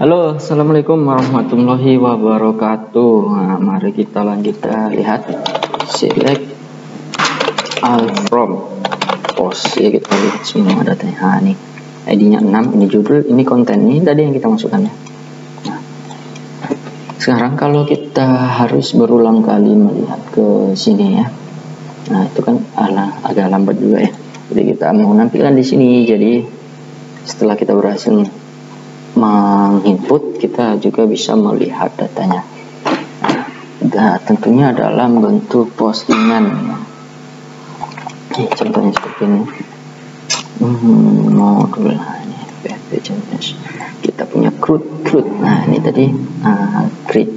Halo, assalamualaikum warahmatullahi wabarakatuh. Nah, mari kita lihat select all from post ya, kita lihat semua datanya. Nah, ini ID-nya 6, ini judul, ini konten, ini tadi yang kita masukkan ya. Nah, sekarang kalau kita harus berulang kali melihat ke sini ya, nah itu kan agak lambat juga ya. Jadi kita mau nampilkan di sini. Jadi setelah kita berhasil menginput, kita juga bisa melihat datanya. Nah, tentunya dalam bentuk postingan. Contohnya seperti ini. Modul ini PHP CMS. Kita punya CRUD. Nah, ini tadi create.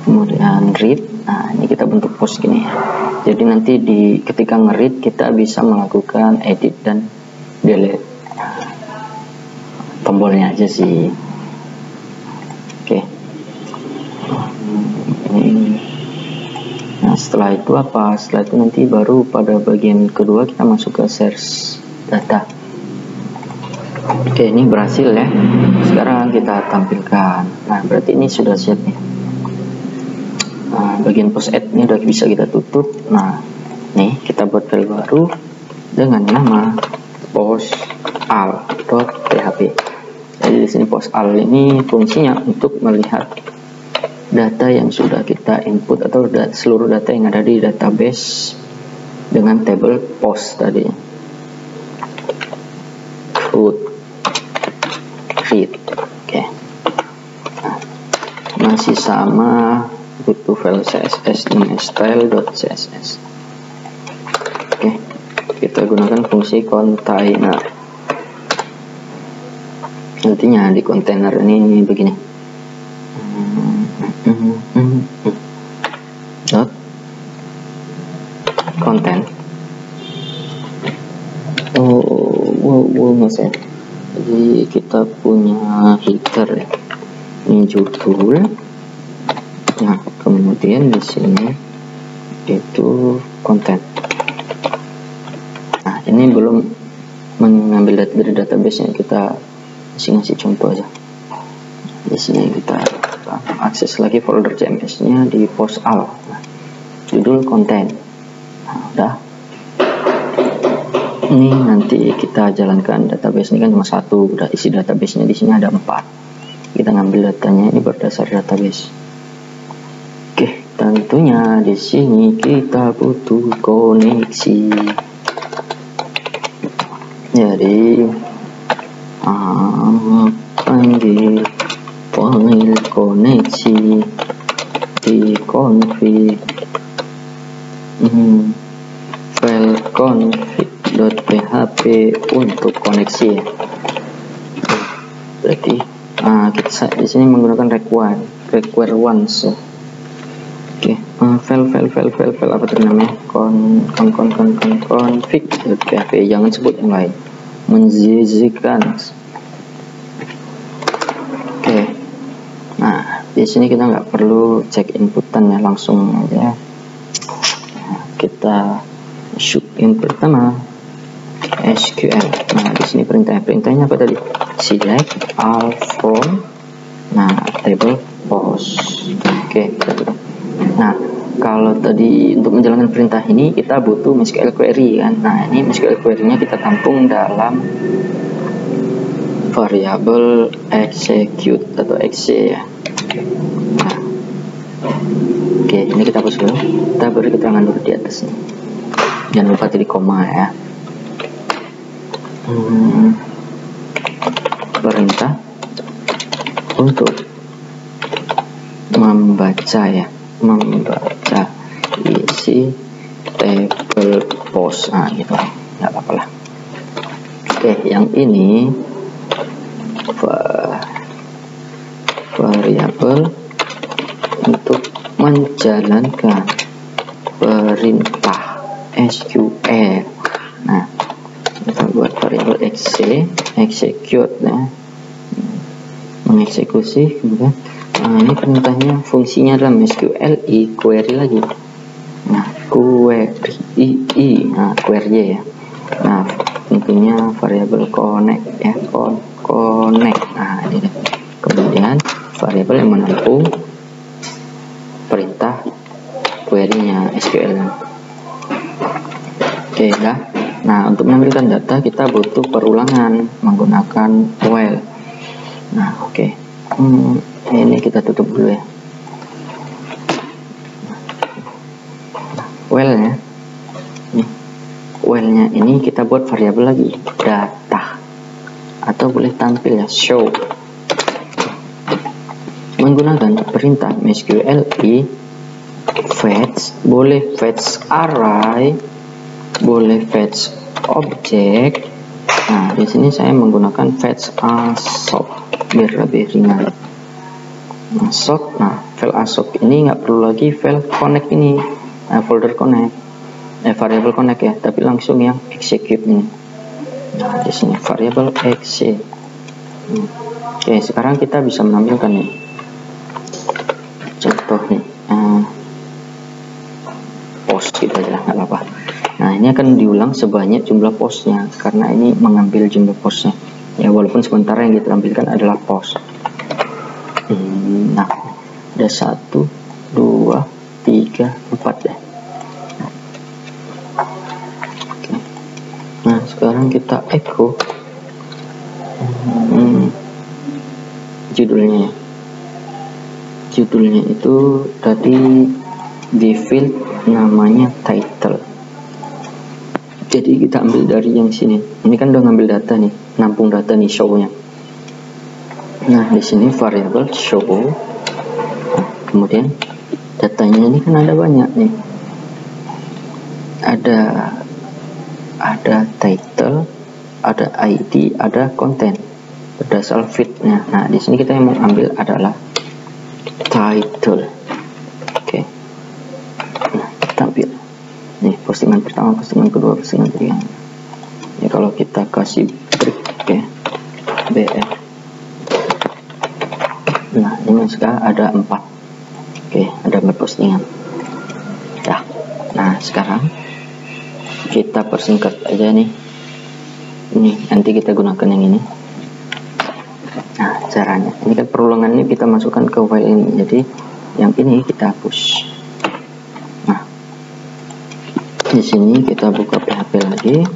Kemudian read. Nah, ini kita bentuk post gini ya. Jadi nanti ketika nge-read kita bisa melakukan edit dan delete. Tombolnya aja sih. Oke. Nah, setelah itu apa? Setelah itu nanti baru pada bagian kedua kita masuk ke search data. Oke, ini berhasil ya. Sekarang kita tampilkan. Nah, berarti ini sudah siap ya. Nah, bagian post add ini udah bisa kita tutup. Nah, nih kita buat file baru dengan nama post all.php. Jadi di sini post all ini fungsinya untuk melihat data yang sudah kita input atau seluruh data yang ada di database dengan table post tadi. CRUD read. Oke. Nah, masih sama, butuh file CSS ini style.css. Oke. Kita gunakan fungsi container. Nantinya di kontainer ini begini. Dot content. Mas ya. Jadi kita punya header ya. Ini judul. Nah, kemudian di sini itu konten. Nah, ini belum mengambil data dari database-nya, kita ngasih contoh aja. Di sini kita akses lagi folder CMS-nya di post all. Nah, judul konten. Nah, udah. Ini nanti kita jalankan database ini kan cuma satu, udah isi database-nya di sini ada 4. Kita ngambil datanya ini berdasar database. Oke, tentunya di sini kita butuh koneksi. Jadi panggil file koneksi di config file config.php untuk koneksi ya. Berarti kita di sini menggunakan require once ya. Oke, file apa tadi namanya, config.php, jangan sebut yang lain, menjijikan. Oke, nah di sini kita nggak perlu cek inputan ya, langsung aja. Nah, kita masuk yang pertama SQL. Nah, di sini perintahnya apa tadi? Select all from, nah table post. Oke, nah kalau tadi untuk menjalankan perintah ini kita butuh MySQL query kan. Nah, ini MySQL query-nya kita tampung dalam variabel execute atau exe ya. Nah, oke, ini kita hapus dulu. Kita beri keterangan dulu di atas nih. Jangan lupa tadi koma ya. Perintah untuk membaca isi table post. Nah, gitu, nggak apa-apa lah. Oke, yang ini variabel untuk menjalankan perintah SQL. Nah, kita buat variabel execute ya, mengeksekusi. Kemudian ini perintahnya fungsinya dalam SQL query lagi. Nah, query ya. Nah, tentunya variabel connect ya, connect. Nah, ini deh. kemudian variabel yang menampung perintah query-nya SQL. Oke ya. Nah, untuk menampilkan data kita butuh perulangan menggunakan while. Nah, oke. Ini kita tutup dulu ya. While-nya. Nih. While-nya ini kita buat variabel lagi, data. Atau boleh tampil ya, show. Menggunakan perintah MySQL fetch, boleh fetch array, boleh fetch object. Nah, di sini saya menggunakan fetch assoc biar lebih ringan. Assoc, nah file assoc ini nggak perlu lagi file connect ini, folder connect, variable connect ya, tapi langsung yang execute ini. Nah, di sini variable execute. Oke, sekarang kita bisa menampilkan nih contoh nih, post gitu aja, nggak apa-apa. Nah, ini akan diulang sebanyak jumlah postnya karena ini mengambil jumlah postnya ya, walaupun sementara yang kita tampilkan adalah post. Nah, ada 1, 2, 3, 4 ya. Oke. Nah, sekarang kita echo judulnya ya. Judulnya itu tadi di field namanya title. Jadi kita ambil dari yang sini. Ini kan udah ngambil data nih, nampung data nih show-nya. Nah, di sini variable show. Nah, kemudian datanya ini kan ada banyak nih. Ada title, ada ID, ada konten berdasar fitnya. Nah, di sini kita yang mau ambil adalah title. Oke. Nah, kita ambil nih postingan pertama, postingan kedua, postingan ketiga. Ya, kalau kita kasih break, oke, BR. Nah, ini sekarang ada 4. Oke, ada 4 postingan. Ya. Nah, sekarang kita persingkat aja nih. Ini nanti kita gunakan yang ini. Nah, caranya ini kan perulangannya kita masukkan ke file ini, jadi yang ini kita hapus. Nah, di sini kita buka PHP lagi,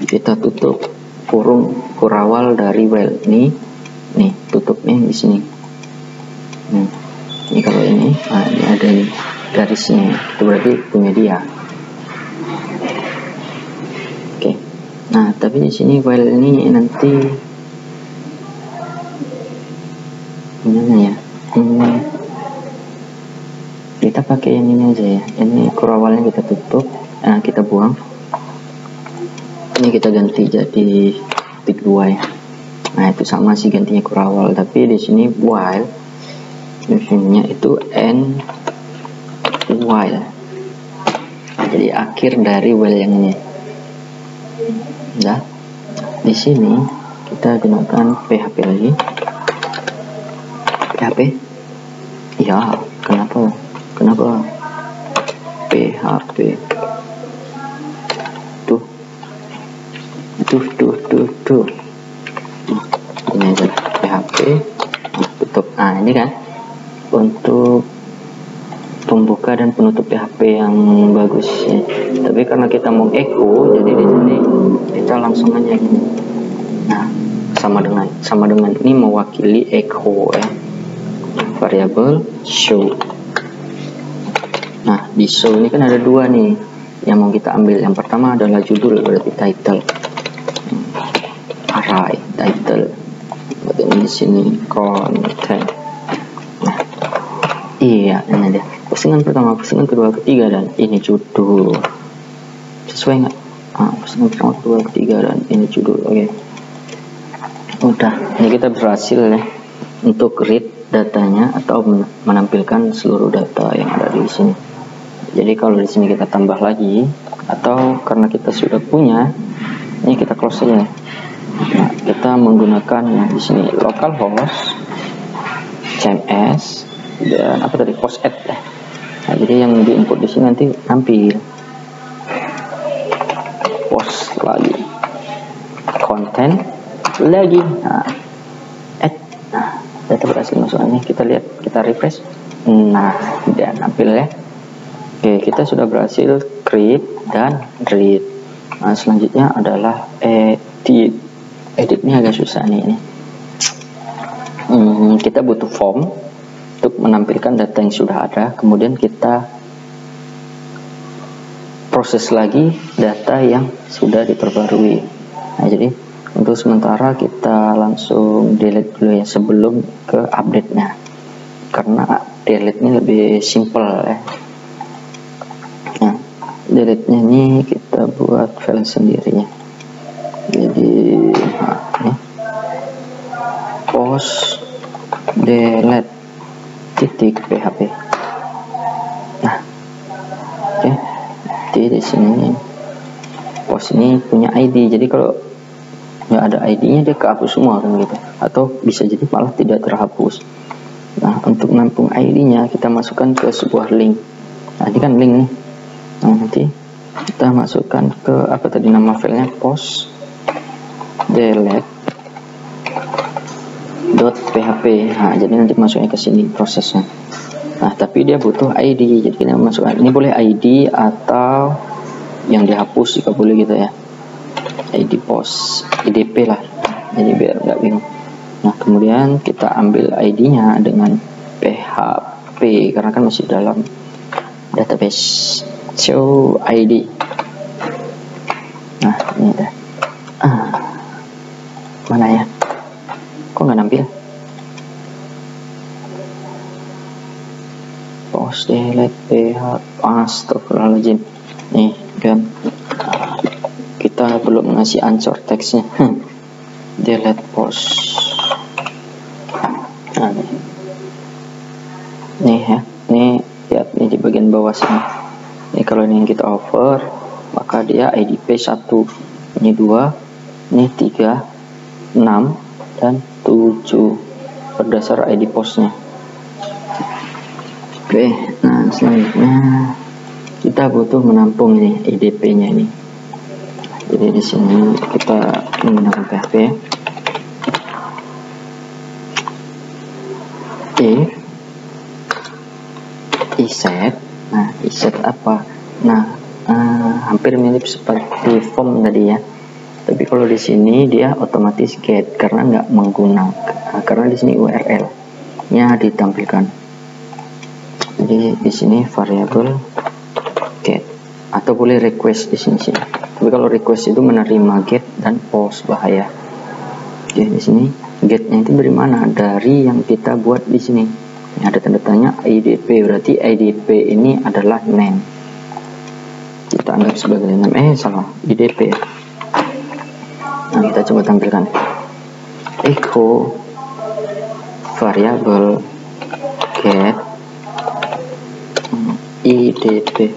kita tutup kurung kurawal dari while ini, nih tutupnya di sini. Ini kalau ini, nah ini ada nih garisnya, itu berarti punya dia. Oke, nah tapi di sini while ini nanti gimana ya? Kita pakai yang ini aja ya. Ini kurawalnya kita tutup, nah kita buang. Ini kita ganti jadi titik 2 ya. Nah, itu sama sih gantinya kurawal, tapi di sini while, definisinya itu end while. Jadi akhir dari while yang ini. Nah, di sini kita gunakan PHP lagi. PHP? Ya, kenapa PHP? Tuh. Ini aja PHP, tutup. Nah, ini kan untuk pembuka dan penutup PHP yang bagus ya. Tapi karena kita mau echo, jadi di sini kita langsung aja gini. Nah, sama dengan ini mewakili echo ya. Variabel show. Nah, di show ini kan ada 2 nih yang mau kita ambil. Yang pertama adalah judul, berarti title. Array title. Kemudian di sini konten. Nah, iya, ini dia. Postingan pertama, postingan kedua, ketiga, dan ini judul. Sesuai nggak? Postingan pertama, kedua, ketiga, dan ini judul. Oke. Udah, ini kita berhasil ya untuk read datanya atau menampilkan seluruh data yang ada di sini. Jadi kalau di sini kita tambah lagi, atau karena kita sudah punya, ini kita close saja. Nah, kita menggunakan di sini localhost, CMS, dan apa tadi, post add ya. Nah, jadi yang di input di sini nanti tampil post lagi, konten lagi, nah, add. data berhasil masuk. Ini kita lihat, kita refresh. Nah, tidak nampil ya. Oke, kita sudah berhasil create dan read. Nah, selanjutnya adalah edit. Editnya agak susah nih ini. Kita butuh form untuk menampilkan data yang sudah ada, kemudian kita proses lagi data yang sudah diperbarui. Nah, jadi untuk sementara kita langsung delete dulu ya sebelum ke update-nya, karena delete-nya lebih simple ya. Nah, delete-nya ini kita buat file sendiri ya. Jadi ini post delete .php. Nah, oke. Jadi di sini post ini punya ID. Jadi kalau nggak ada ID-nya dia kehapus semua kan gitu. Atau bisa jadi malah tidak terhapus. Nah, untuk menampung ID-nya kita masukkan ke sebuah link. Nah, ini kan link nih. Nah, nanti kita masukkan ke apa tadi nama filenya, post delete .php. Nah, jadi nanti masuknya ke sini prosesnya. Nah, tapi dia butuh ID. Jadi kita masukkan ini, boleh ID atau yang dihapus juga boleh gitu ya. ID post IDP lah. Jadi biar nggak bingung. Nah, kemudian kita ambil ID-nya dengan PHP karena kan masih dalam database. Show ID. Nah, ini ada. Mana ya? Kok nggak nampil? Post delete PHP. Astagfirullahaladzim. Nih kan, kita belum ngasih answer teksnya. Delete post. Nah, nih ya, nih lihat nih di bagian bawah sini. Ini kalau ini yang kita over, maka dia IDP 1, ini 2, ini 3, 6 dan 7 berdasar ID postnya. Oke, nah selanjutnya kita butuh menampung ini IDP-nya ini. Jadi di sini kita menggunakan PHP. Iset. Nah, iset apa? Nah, hampir mirip seperti form tadi ya. Tapi kalau di sini dia otomatis get karena nggak menggunakan, karena di sini URL-nya ditampilkan. Jadi di sini variabel get atau boleh request di sini sih. Tapi kalau request itu menerima get dan post, bahaya. Oke, di sini get-nya itu dari mana? Dari yang kita buat di sini. Ini ada tanda tanya IDP, berarti IDP ini adalah name. Kita anggap sebagai name. Salah, IDP. Nah, kita coba tampilkan echo variabel get IDP.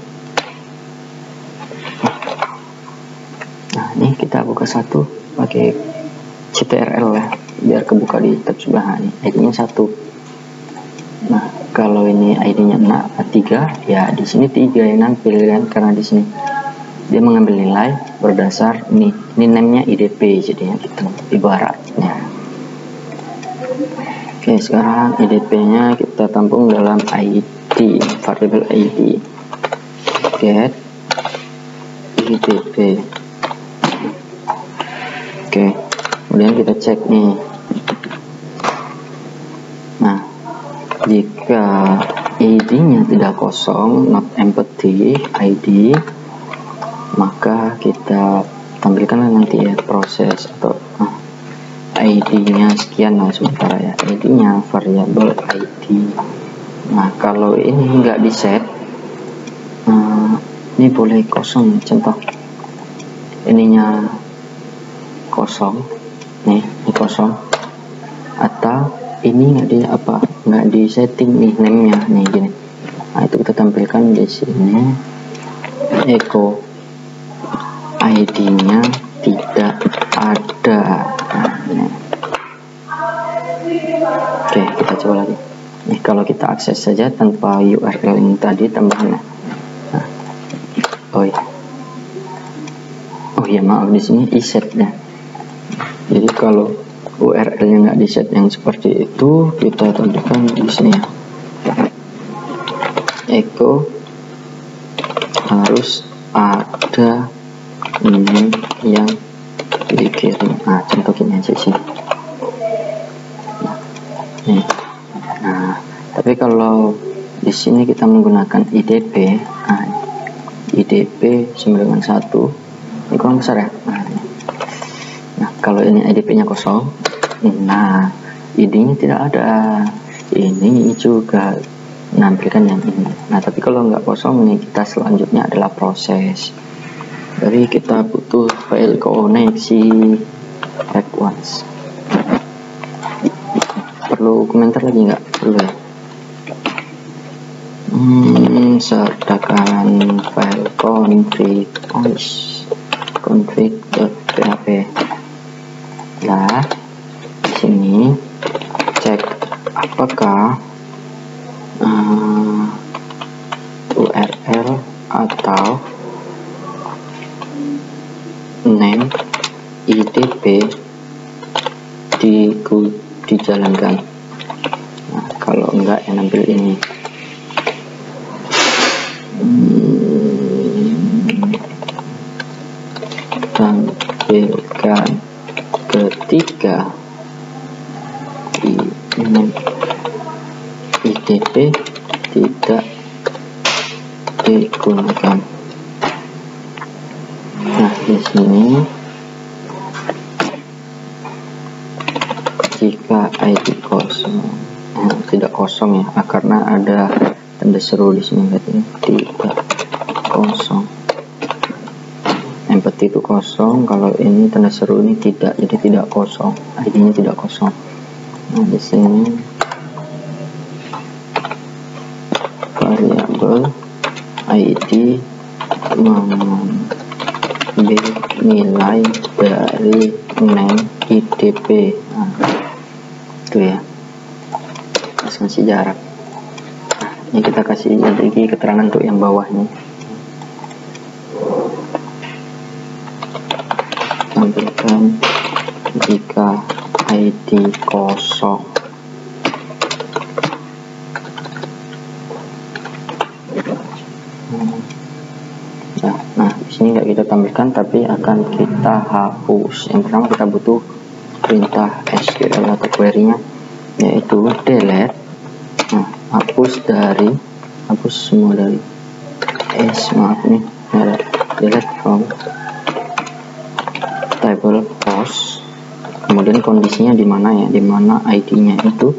Nah, ini kita buka satu pakai ctrl ya, biar kebuka di tab sebelah ini. ID-nya 1. Nah, kalau ini ID-nya 3, ya di sini 3 yang nampil kan, karena di sini dia mengambil nilai berdasar ini name-nya IDP, jadinya gitu ibaratnya. Oke, sekarang IDP-nya kita tampung dalam ID, variabel ID get IDP. Oke, kemudian kita cek nih. Nah, jika ID-nya tidak kosong, not empty ID, maka kita tampilkan nanti ya proses atau ID-nya sekian lah sementara ya, ID-nya variabel ID. Nah, kalau ini nggak di set, ini boleh kosong. Contoh ininya kosong, nih ini kosong, atau ini nggak di setting nih name-nya nih gini. Nah, itu kita tampilkan di sini echo ID-nya tidak ada. Nah, oke, kita coba lagi. Nih, kalau kita akses saja tanpa URL yang tadi tambahannya. Nah, oh iya maaf, di sini iset ya. Jadi kalau URL-nya nggak di set yang seperti itu, kita tampilkan di sini ya. Echo harus ada ini yang dikirim. Nah, contoh gini aja sih. Nah, tapi kalau di sini kita menggunakan IDP, nah, IDP 991 ini kurang besar ya. Nah, kalau ini IDP-nya kosong, nah ID-nya tidak ada. Ini juga menampilkan yang ini. Nah, tapi kalau nggak kosong, ini kita selanjutnya adalah proses. Jadi kita butuh file koneksi add once. Perlu komentar lagi nggak? Perlu ya. Sertakan file config.php. Nah, di sini cek apakah URL atau name IDP dijalankan. Nah, kalau enggak ya nampil ini. Tampilkan ketika IDP tidak digunakan. Nah, di sini jika ID kosong, tidak kosong ya, karena ada tanda seru di sini, berarti tidak kosong. Empty itu kosong, kalau ini tanda seru ini tidak, jadi tidak kosong, ID-nya tidak kosong. Nah, di sini variabel ID mengambil nilai dari name IDP. Nah, itu ya, kasih jarak. Nah, ini kita kasih lagi keterangan untuk yang bawah ini. Tampilkan jika ID kosong. Nah, di sini nggak kita tampilkan, tapi akan kita hapus. Yang pertama kita butuh perintah SQL atau query-nya, yaitu delete. Nah, hapus semua dari delete from table post. Kemudian kondisinya di mana ya, di mana ID-nya itu,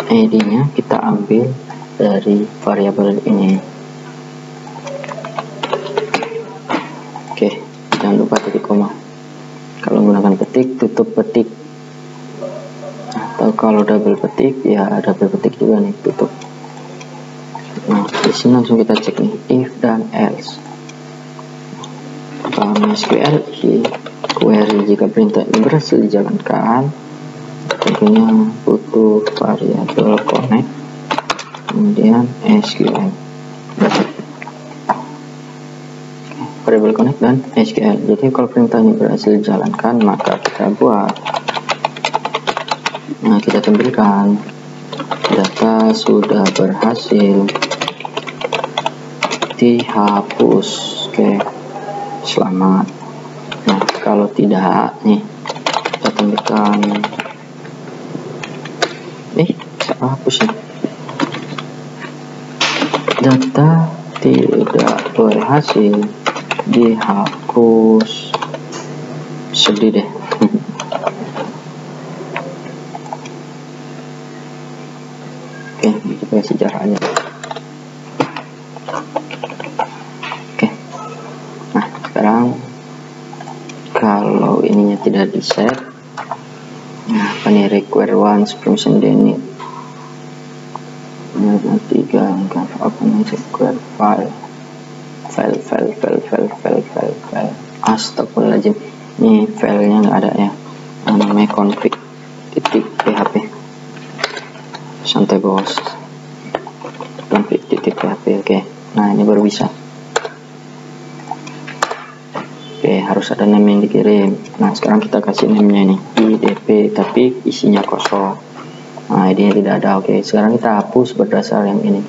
ID-nya kita ambil dari variabel ini. Oke, jangan lupa titik koma. Kalau menggunakan petik, tutup petik, atau kalau double petik ya double petik juga nih, tutup. Nah, di sini langsung kita cek nih, if dan else. SQL query jika perintah ini berhasil dijalankan, tentunya butuh variabel connect, kemudian SQL. Variabel connect dan SQL. Jadi kalau perintah ini berhasil dijalankan, maka kita buat, nah kita tampilkan data sudah berhasil dihapus. Oke, selamat. Nah, kalau tidak nih, kita tampilkan salah hapus ya, data tidak berhasil dihapus. Sedih deh. Oke, kita kasih jaraknya. Oke, nah sekarang kalau ininya tidak di set, nah apa nih, require once permission denied. Nah, 3 apa nih, require file. Astagfirullahaladzim, ini filenya nggak ada ya, namanya config.php. Santai bos, config.php. Oke, nah ini baru bisa. Oke, harus ada name yang dikirim. Nah, sekarang kita kasih name-nya nih IDP, tapi isinya kosong. Nah, ID-nya tidak ada. Oke, sekarang kita hapus berdasar yang ini.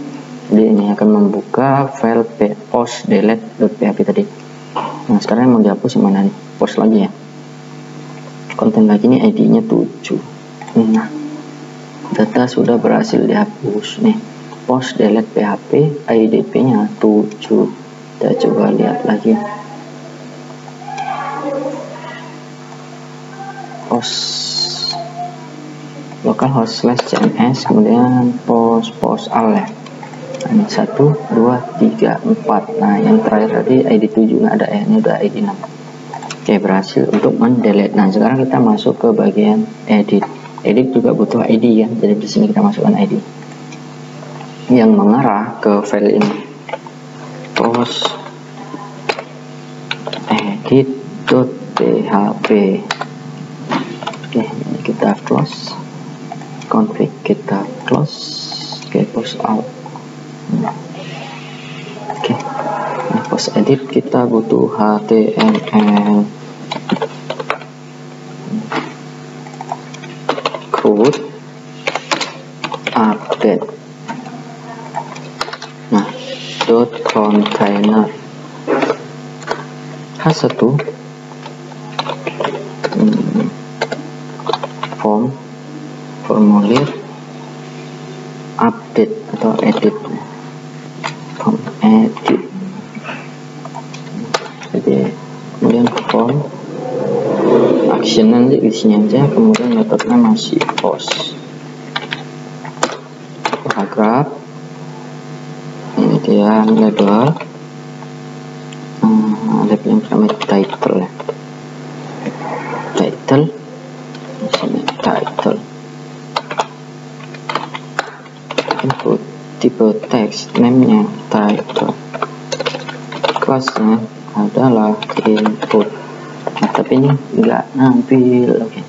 Jadi ini akan membuka file post delete.php tadi. Nah, sekarang yang mau dihapus yang mana nih? Post lagi ya. Konten lagi nih, ID-nya 7. Nah, data sudah berhasil dihapus nih. Post delete PHP, IDP-nya 7. Kita coba lihat lagi. Post localhost /cms, kemudian post al ya. Nah, ini 1 2 3 4. Nah, yang terakhir tadi ID 7 nggak ada ya, ini udah ID 6. Oke, berhasil untuk mendelete. Nah, sekarang kita masuk ke bagian edit. Edit juga butuh ID ya, jadi di sini kita masukkan ID yang mengarah ke file ini. Post edit.php. Oke, ini kita close, config kita close. Oke, post out. Oke, nah, post edit kita butuh HTML, CRUD, update. Nah, dot container H1 formulir update atau edit, form edit. Jadi kemudian form action nanti isinya aja, kemudian metodenya masih post. Paragraf ini dia label, label yang pertama title ya, title di sini title. Input tipe teks, namenya title, kelasnya adalah input. Nah, tapi ini enggak nampil. Oke,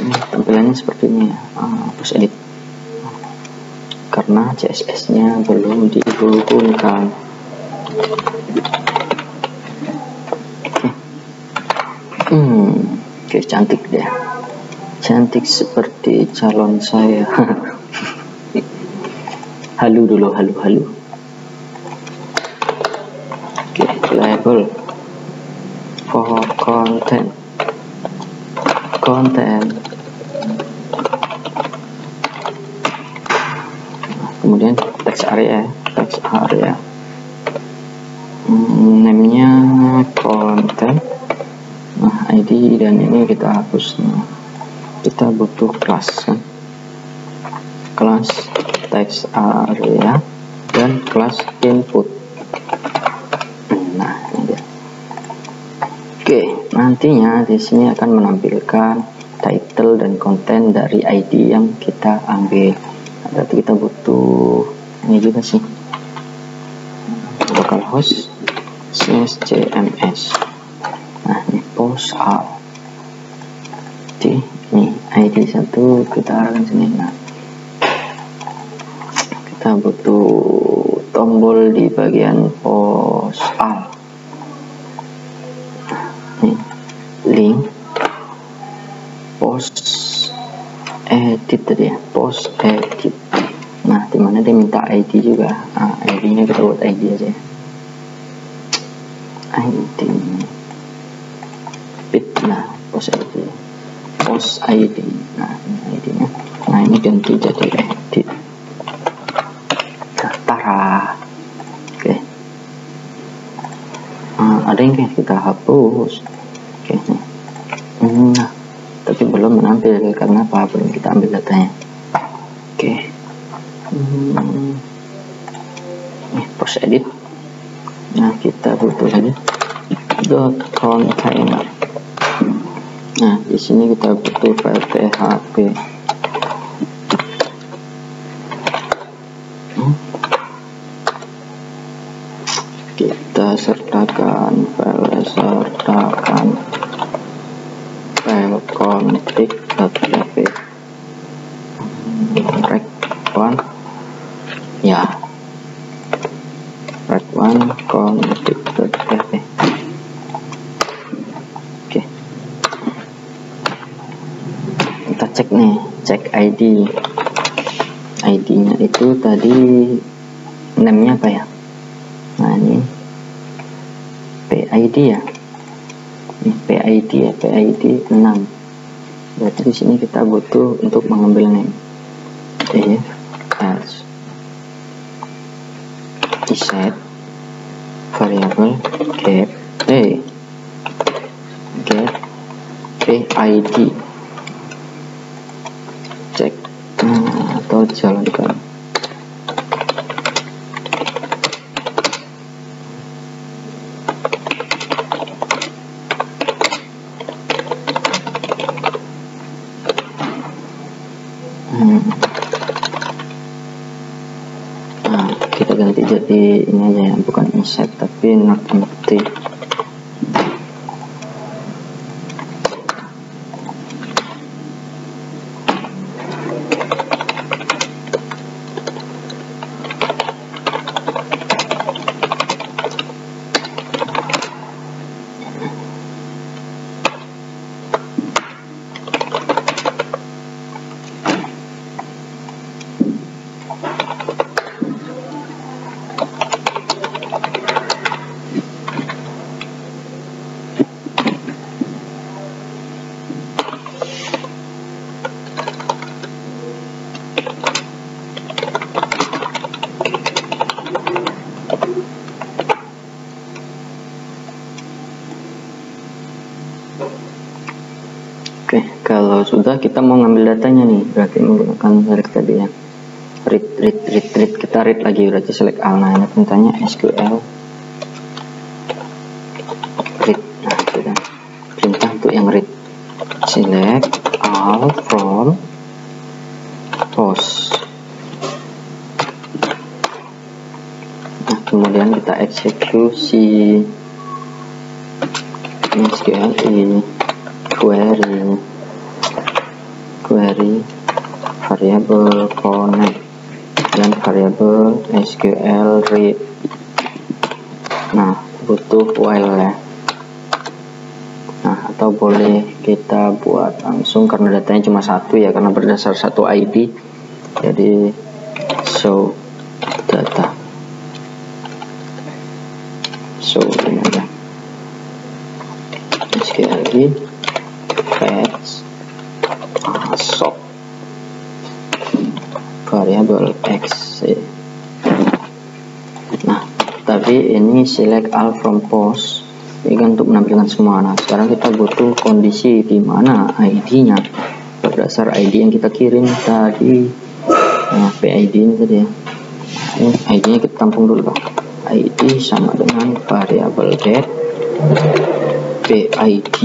ini tampilannya seperti ini ya. Post edit karena CSS nya belum dihubungkan. Oke, cantik deh, cantik seperti calon saya. Halu dulu, halu. Oke, label for content, kemudian text area, namenya content. Nah, ID dan ini kita hapus. Nah, kita butuh kelas kan, kelas text area dan kelas input. Nah, ini dia. Oke, nantinya di sini akan menampilkan title dan konten dari ID yang kita ambil. Berarti kita butuh ini juga sih, localhost /cms. Nah, ini post al. Jadi ini ID 1 kita arahkan sini. Nah, kita butuh tombol di bagian post al. Ini link post edit tadi ya, post edit. Nah, dimana dia minta ID juga. Nah, ID-nya kita buat ID aja ya. ID bit. Nah, post ID. Nah, ini ID-nya. Nah, ini ganti jadi edit. Tara. Oke. Ada yang kayak kita hapus. Oke. Nah, tapi belum menampil karena apa? Belum kita ambil datanya. Oke. Ini post edit. Nah, kita butuh lagi dot container. Nah, di sini kita butuh file PHP. Kita sertakan file config.php. Rec 1 ya, rec 1 config.php. cek ID-nya itu tadi name-nya apa ya? Nah ini PID ya, ini PID ya, PID 6. Berarti di sini kita butuh untuk mengambil name. If else set variable get PID cek atau jalankan. Nah, kita ganti jadi ini aja ya, bukan inset tapi not empty. Oke, kalau sudah kita mau ngambil datanya nih, berarti menggunakan select tadi ya, read, kita read lagi, berarti select all. Nah ini perintahnya SQL read. Nah itu kan perintah untuk yang read, select all from post. Nah kemudian kita eksekusi SQL ini query variable connect dan variable SQL read. Nah butuh while ya. Nah atau boleh kita buat langsung karena datanya cuma satu ya, karena berdasar satu ID, jadi show data, show ini aja SQL read fetch masuk variable x. Nah tapi ini select all from post ini kan untuk menampilkan semua. Nah sekarang kita butuh kondisi di mana ID-nya berdasar ID yang kita kirim tadi. Nah PID ini tadi ya, ini ID-nya kita tampung dulu, ID sama dengan variable get PID,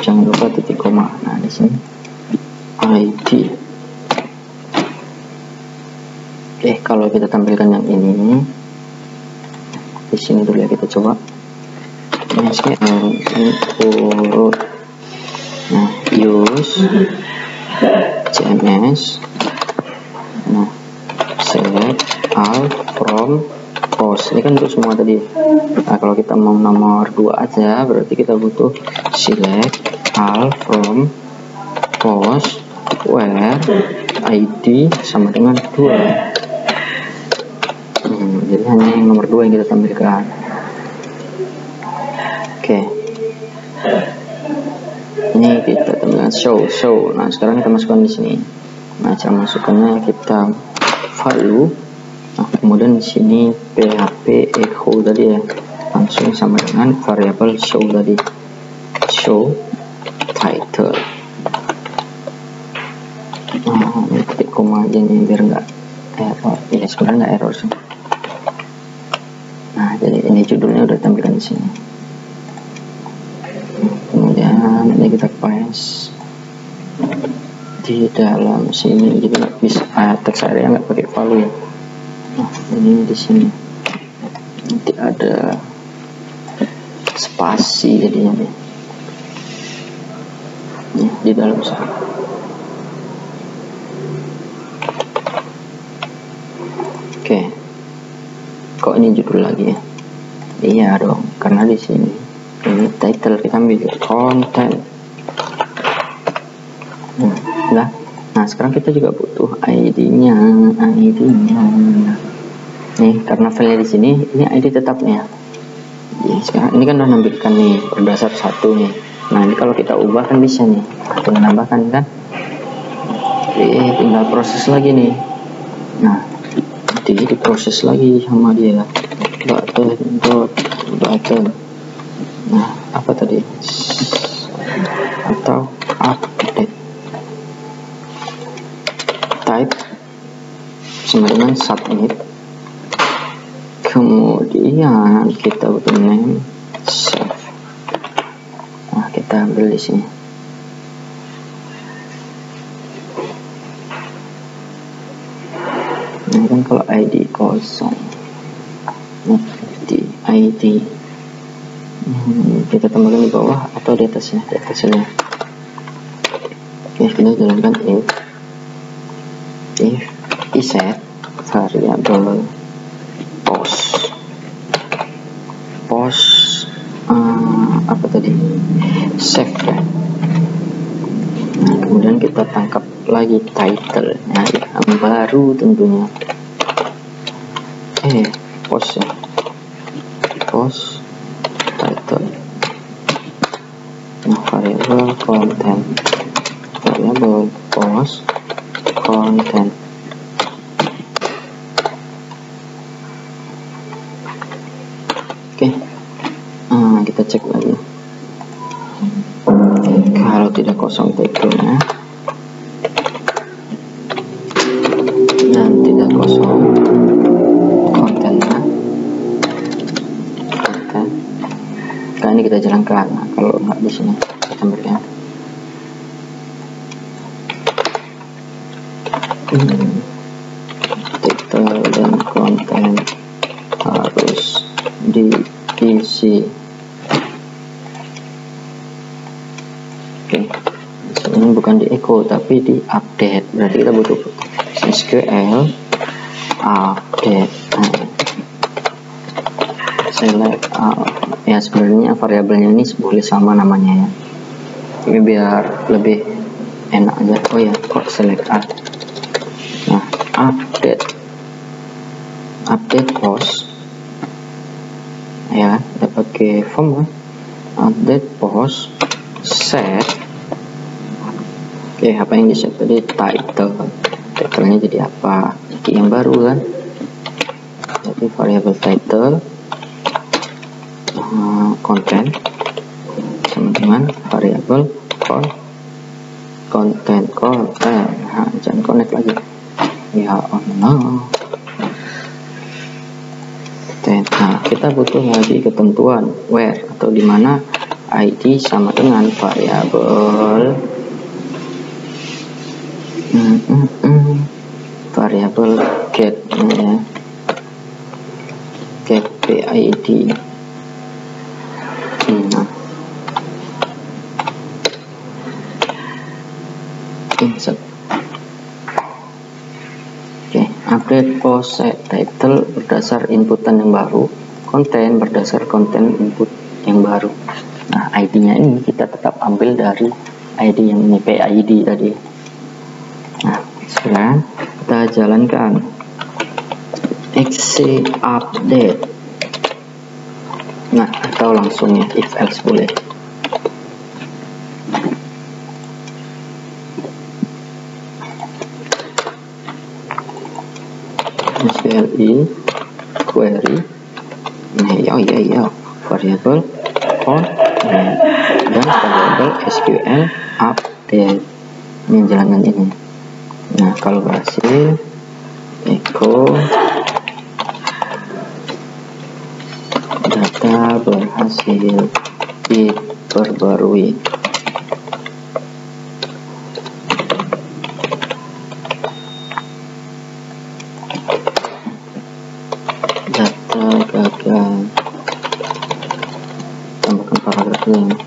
jangan lupa titik koma. Nah di sini ID. Kalau kita tampilkan yang ini di sini dulu ya, kita coba SQL input. Nah use CMS. Nah select all from post, ini kan untuk semua tadi. Nah kalau kita mau nomor 2 aja, berarti kita butuh select all from post where ID sama dengan 2. Jadi hanya yang nomor 2 yang kita tampilkan. Oke, ini kita tampilkan show. Nah sekarang kita masukkan di sini. Nah cara masukkannya kita value. Nah kemudian di sini php echo tadi ya, langsung sama dengan variable show tadi, show title. Nah ini titik koma aja nih biar nggak error. Ya sebenarnya nggak error sih. Nah jadi ini judulnya udah tampilkan di sini. Kemudian ini kita paste di dalam sini, jadi nggak bisa teks area nggak pakai value ya. Nah ini di sini nanti ada spasi jadinya nih, di dalam sana. Oke, kok ini judul lagi ya? Iya dong, karena di sini ini title, kita ambil content. Nah Nah sekarang kita juga butuh ID-nya. Nih karena file di sini ini ID tetapnya. Jadi sekarang ini kan udah nampilkan nih berdasar 1 nih. Nah ini kalau kita ubah kan bisa nih, tinggal nambahkan kan. Tinggal proses lagi nih. Nah jadi diproses lagi sama dia. Button. Nah apa tadi? Atau update. Type sama dengan submit. Kemudian kita butuh name, save. Nah kita ambil di sini. Ini kan kalau ID kosong, ID kita tambahkan di bawah atau di atasnya, Oke, kita jalankan if iset variable post apa tadi, save ya. Nah kemudian kita tangkap lagi title, nah yang baru tentunya post ya, post title. Nah variable content, variable post content. Oke, kita cek lagi. Kalau tidak kosong tagnya dan tidak kosong kontennya, nah ini kita jalankan. Nah, kalau nggak di sini kita tambahkan title dan konten harus diisi. Oke, ini bukan di echo tapi di update, berarti kita butuh SQL update. Select ya, sebenarnya variabelnya ini boleh sama namanya ya, ini biar lebih enak aja. Oh ya, kok select add. Nah update post ya, kita pakai form kan, update post set. Oke, apa yang di set tadi? Titlenya jadi apa? Yang baru kan, jadi variable title content sama dengan variable content. Nah, jangan connect lagi ya, no. Nah kita butuh lagi ketentuan where atau dimana ID sama dengan variable variable get ya, get PID. Insert. Oke, update post set title berdasar inputan yang baru, konten berdasar konten input yang baru. Nah ID-nya ini kita tetap ambil dari ID yang ini, PID tadi. Nah sekarang kita jalankan exe update. Nah atau langsung ya if else boleh. SQLi query, nah ya variable content dan variable SQL update, ini jalankan ini. Nah kalau berhasil echo data berhasil diperbarui. Data gagal, tambahkan paragrafnya.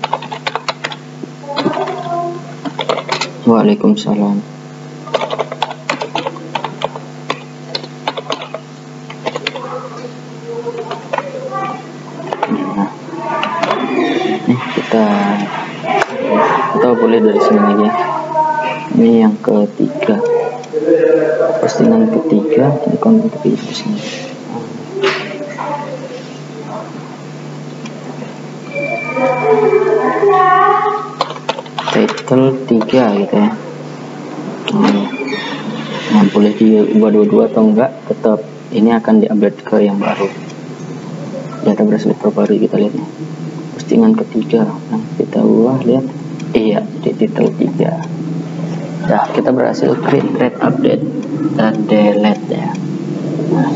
Waalaikumsalam. Nah, kita atau boleh dari sini lagi ya. Ini yang ketiga, postingan ketiga di konten ketiga di sini. Title 3 gitu ya. Nah, boleh diubah dua-dua atau enggak, tetap ini akan diupdate ke yang baru. Database terbaru kita lihat nih. Postingan ketiga, nah, kita ubah, lihat, iya di title 3. Nah, kita berhasil create, update, dan delete ya. Nah,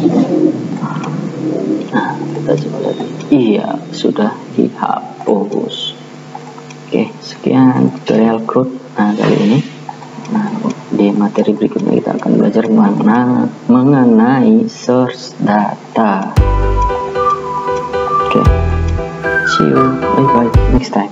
kita coba lihat, iya sudah dihapus. Oke, sekian tutorial CRUD kali ini. Nah, di materi berikutnya kita akan belajar mengenai source data. Oke, see you, bye bye next time.